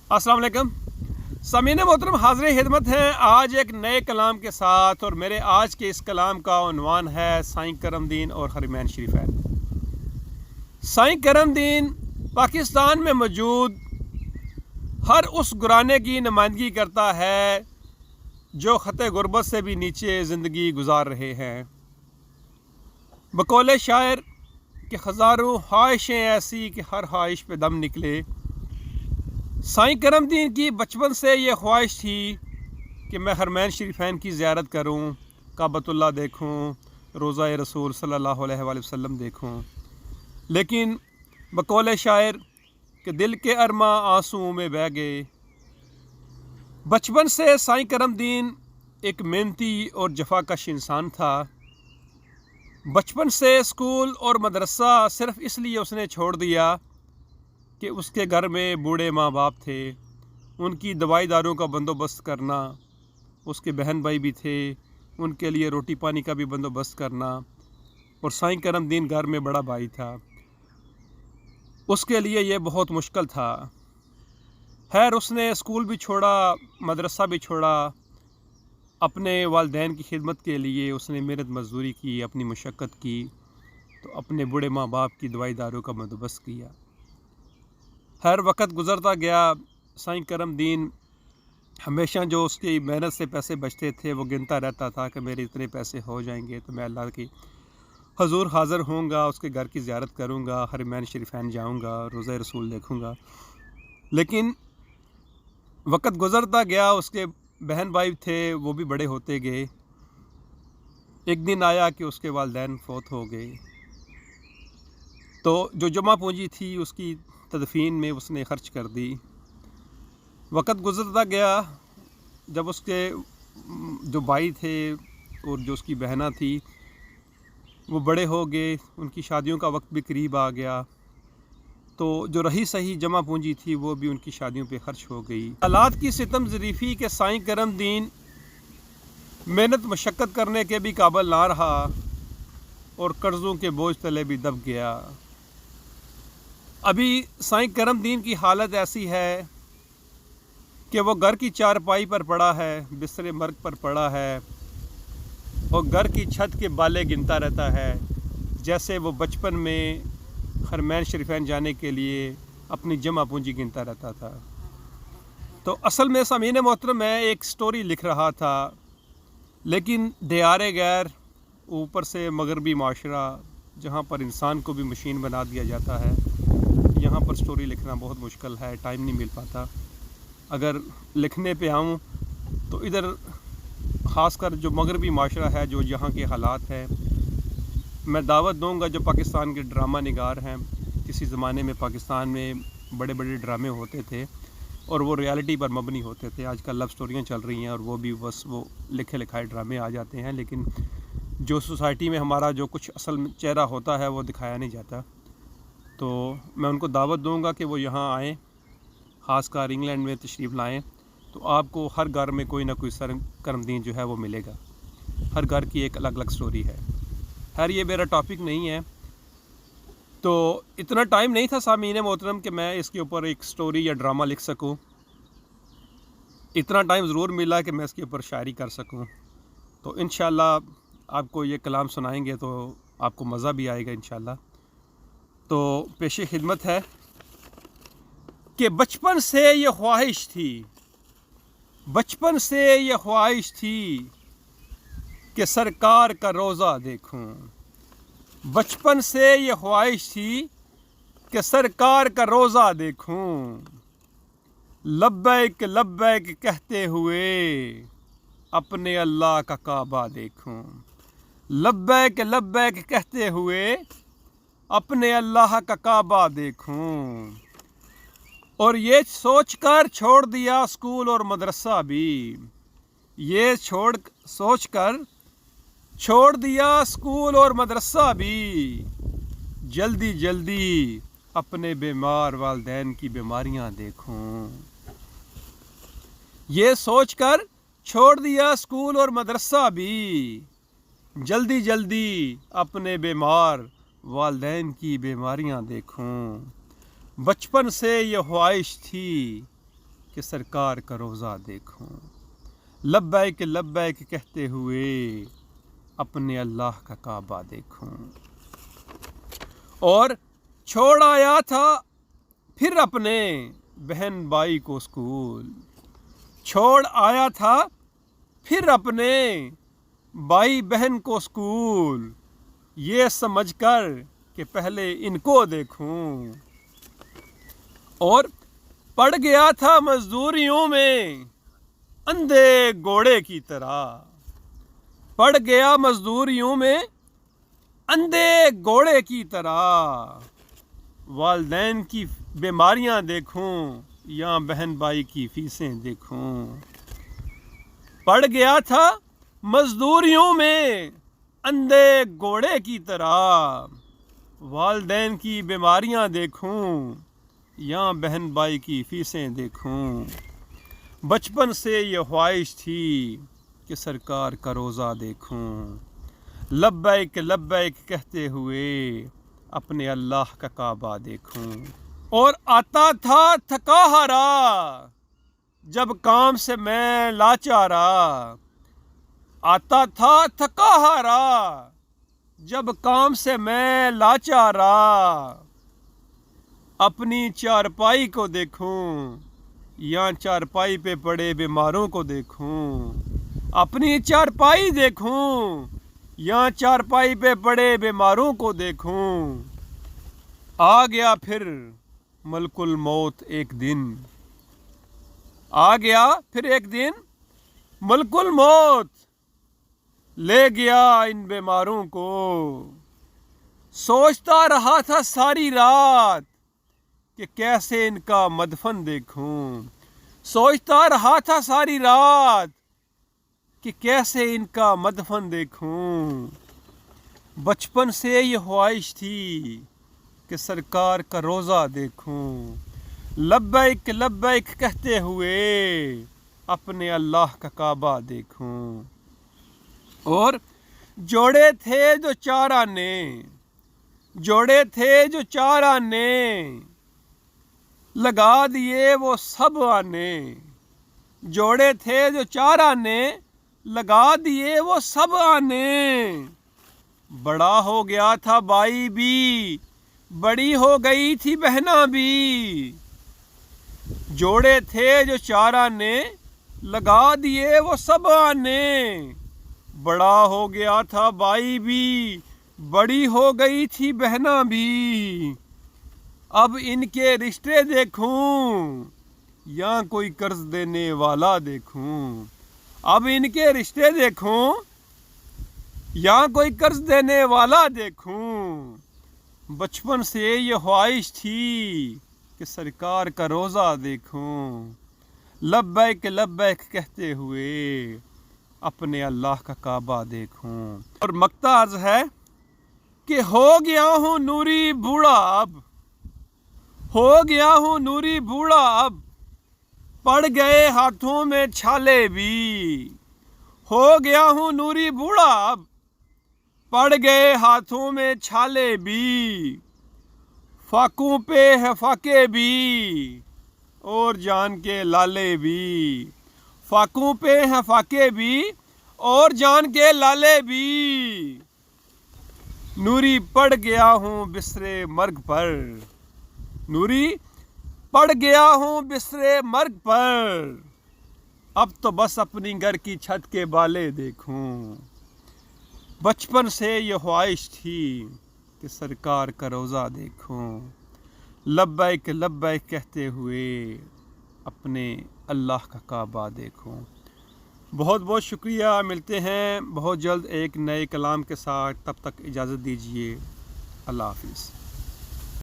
अस्सलाम वालेकुम सामीन मोहतरम, हाज़िर खिदमत हैं आज एक नए कलाम के साथ। और मेरे आज के इस कलाम का उन्वान है साईं करमदीन और हरमैन शरीफैन। साईं करमदीन पाकिस्तान में मौजूद हर उस घराने की नुमाइंदगी करता है जो ख़त गुरबत से भी नीचे ज़िंदगी गुजार रहे हैं। बकौले शायर कि हज़ारों ख्वाहिशें ऐसी कि हर ख्वाहिश पे दम निकले। साईं करमदीन की बचपन से ये ख्वाहिश थी कि मैं हरमैन शरीफैन की ज़ियारत करूं, काबतुल्लाह देखूं, रोज़ा रसूल सल्लल्लाहु अलैहि वसल्लम देखूं। लेकिन बकौले शायर कि दिल के अरमा आंसुओं में बह गए। बचपन से साईं करमदीन एक मेहनती और जफाकश इंसान था। बचपन से स्कूल और मदरसा सिर्फ़ इसलिए उसने छोड़ दिया कि उसके घर में बूढ़े माँ बाप थे, उनकी दवाई दारों का बंदोबस्त करना, उसके बहन भाई भी थे, उनके लिए रोटी पानी का भी बंदोबस्त करना। और साईं करमदीन घर में बड़ा भाई था, उसके लिए ये बहुत मुश्किल था। खैर उसने स्कूल भी छोड़ा, मदरसा भी छोड़ा। अपने वालिदैन की खिदमत के लिए उसने मेहनत मजदूरी की, अपनी मशक्क़त की, तो अपने बूढ़े माँ बाप की दवाई दारों का बंदोबस्त किया। हर वक्त गुज़रता गया। साईं करमदीन हमेशा जो उसकी मेहनत से पैसे बचते थे वो गिनता रहता था कि मेरे इतने पैसे हो जाएंगे तो मैं अल्लाह की हजूर हाज़िर होऊंगा, उसके घर की ज़ियारत करूंगा, हरमैन शरीफैन जाऊंगा, रोज़ा रसूल देखूंगा। लेकिन वक्त गुज़रता गया, उसके बहन भाई थे वो भी बड़े होते गए। एक दिन आया कि उसके वालिदैन फौत हो गए, तो जो जमा पूंजी थी उसकी तदफीन में उसने ख़र्च कर दी। वक्त गुज़रता गया, जब उसके जो भाई थे और जो उसकी बहना थी वो बड़े हो गए, उनकी शादियों का वक्त भी करीब आ गया, तो जो रही सही जमा पूंजी थी वो भी उनकी शादियों पे खर्च हो गई। हालात की सितम ज़रीफ़ी के साईं करमदीन मेहनत मशक्क़त करने के भी काबिल ना रहा और कर्ज़ों के बोझ तले भी दब गया। अभी साईं करमदीन की हालत ऐसी है कि वो घर की चारपाई पर पड़ा है, बिस्तरे मर्ग पर पड़ा है और घर की छत के बाले गिनता रहता है, जैसे वो बचपन में हरमैन शरीफैन जाने के लिए अपनी जमा पूंजी गिनता रहता था। तो असल में सामीन मोहतरम मैं एक स्टोरी लिख रहा था, लेकिन दियारे गैर, ऊपर से मगरबी माशरा जहाँ पर इंसान को भी मशीन बना दिया जाता है, यहाँ पर स्टोरी लिखना बहुत मुश्किल है, टाइम नहीं मिल पाता। अगर लिखने पे आऊँ तो इधर ख़ासकर जो मगरबी माशरा है, जो यहाँ के हालात हैं, मैं दावत दूँगा जो पाकिस्तान के ड्रामा निगार हैं। किसी ज़माने में पाकिस्तान में बड़े बड़े ड्रामे होते थे और वो रियलिटी पर मबनी होते थे। आजकल लव स्टोरियाँ चल रही हैं और वो भी बस वो लिखे लिखाए ड्रामे आ जाते हैं, लेकिन जो सोसाइटी में हमारा जो कुछ असल चेहरा होता है वो दिखाया नहीं जाता। तो मैं उनको दावत दूँगा कि वो यहाँ आएँ, ख़ासकर इंग्लैंड में तशरीफ़ लाएँ, तो आपको हर घर में कोई ना कोई साईं करमदीन जो है वो मिलेगा। हर घर की एक अलग अलग स्टोरी है। खैर ये मेरा टॉपिक नहीं है, तो इतना टाइम नहीं था सामीन मोहतरम कि मैं इसके ऊपर एक स्टोरी या ड्रामा लिख सकूं। इतना टाइम ज़रूर मिला कि मैं इसके ऊपर शायरी कर सकूं। तो इंशाअल्लाह आपको ये कलाम सुनाएंगे तो आपको मज़ा भी आएगा इंशाअल्लाह। तो पेशे खिदमत है कि बचपन से ये ख्वाहिश थी, बचपन से ये ख्वाहिश थी कि सरकार का रोज़ा देखूं। बचपन से ये ख्वाहिश थी कि सरकार का रोज़ा देखूं। लब्बैक लब्बैक कहते हुए अपने अल्लाह का काबा देखूं। लब्बैक लब्बैक कहते हुए अपने अल्लाह का काबा देखूं। और ये सोचकर छोड़ दिया स्कूल और मदरसा भी, ये सोचकर छोड़ दिया स्कूल और मदरसा भी। जल्दी जल्दी अपने बीमार वालिदैन की बीमारियां देखूं। ये सोचकर छोड़ दिया स्कूल और मदरसा भी, जल्दी जल्दी अपने बीमार वालिदैन की बीमारियां देखूं। बचपन से ये ख्वाहिश थी کہ سرکار کا روزہ دیکھوں، لبیک لبیک کہتے ہوئے اپنے اللہ کا کعبہ دیکھوں۔ اور چھوڑ آیا تھا پھر اپنے بہن بھائی کو اسکول، چھوڑ آیا تھا پھر اپنے بھائی بہن کو اسکول، یہ سمجھ کر کہ پہلے ان کو دیکھوں۔ اور پڑ گیا تھا مزدوریوں میں اندھے گھوڑے کی طرح، پڑ گیا مزدوریوں میں اندھے گھوڑے کی طرح، والدین کی بیماریاں دیکھوں یا بہن بھائی کی فیسیں دیکھوں۔ پڑ گیا تھا مزدوریوں میں اندھے گھوڑے کی طرح، والدین کی بیماریاں دیکھوں یا بہن بھائی کی فیسیں دیکھوں۔ بچپن سے یہ خواہش تھی کہ سرکار کا روزہ دیکھوں، لبیک لبیک کہتے ہوئے اپنے اللہ کا کعبہ دیکھوں۔ اور آتا تھا تھکا ہارا جب کام سے میں لاچارا، آتا تھا تھکا ہارا جب کام سے میں لاچارا، اپنی چارپائی کو دیکھوں یا چارپائی پہ پڑے بیماروں کو دیکھوں، اپنی چارپائی دیکھوں یا چارپائی پہ پڑے بیماروں کو دیکھوں۔ آ گیا پھر ملک الموت ایک دن، آ گیا پھر ایک دن ملک الموت، لے گیا ان بیماروں کو۔ سوچتا رہا تھا ساری رات کہ کیسے ان کا مدفن دیکھوں، سوچتا رہا تھا ساری رات کہ کیسے ان کا مدفن دیکھوں۔ بچپن سے یہ خواہش تھی کہ سرکار کا روزہ دیکھوں، لبیک لبیک کہتے ہوئے اپنے اللہ کا کعبہ دیکھوں۔ اور جوڑے تھے جو چار آنے، جوڑے تھے جو چار آنے، لگا دیے وہ سب آنے، جوڑے تھے جو چار آنے، لگا دیے وہ سب آنے۔ بڑا ہو گیا تھا بھائی بھی، بڑی ہو گئی تھی بہنا بھی، جوڑے تھے جو چار آنے، لگا دیے وہ سب آنے۔ بڑا ہو گیا تھا بھائی بھی، بڑی ہو گئی تھی بہنا بھی، اب ان کے رشتے دیکھوں یا کوئی قرض دینے والا دیکھوں، اب ان کے رشتے دیکھوں یا کوئی قرض دینے والا دیکھوں۔ بچپن سے یہ خواہش تھی کہ سرکار کا روزہ دیکھوں، لبیک لبیک کہتے ہوئے اپنے اللہ کا کعبہ دیکھوں۔ اور مقطع عرض ہے کہ ہو گیا ہوں نوری بوڑھا اب، ہو گیا ہوں نوری بوڑھا اب، پڑ گئے ہاتھوں میں چھالے بھی، ہو گیا ہوں نوری بوڑھا اب، پڑ گئے ہاتھوں میں چھالے بھی، فاقوں پہ ہے فاقے بھی اور جان کے لالے بھی، فاقوں پہ ہے فاقے بھی اور جان کے لالے بھی، نوری پڑ گیا ہوں بسترے مرگ پر، نوری پڑ گیا ہوں بسترے مرگ پر، اب تو بس اپنی گھر کی چھت کے بالے دیکھوں۔ بچپن سے یہ خواہش تھی کہ سرکار کا روزہ دیکھوں، لبیک لبیک کہتے ہوئے اپنے اللہ کا کعبہ دیکھوں۔ بہت بہت شکریہ، ملتے ہیں بہت جلد ایک نئے کلام کے ساتھ، تب تک اجازت دیجیے، اللہ حافظ۔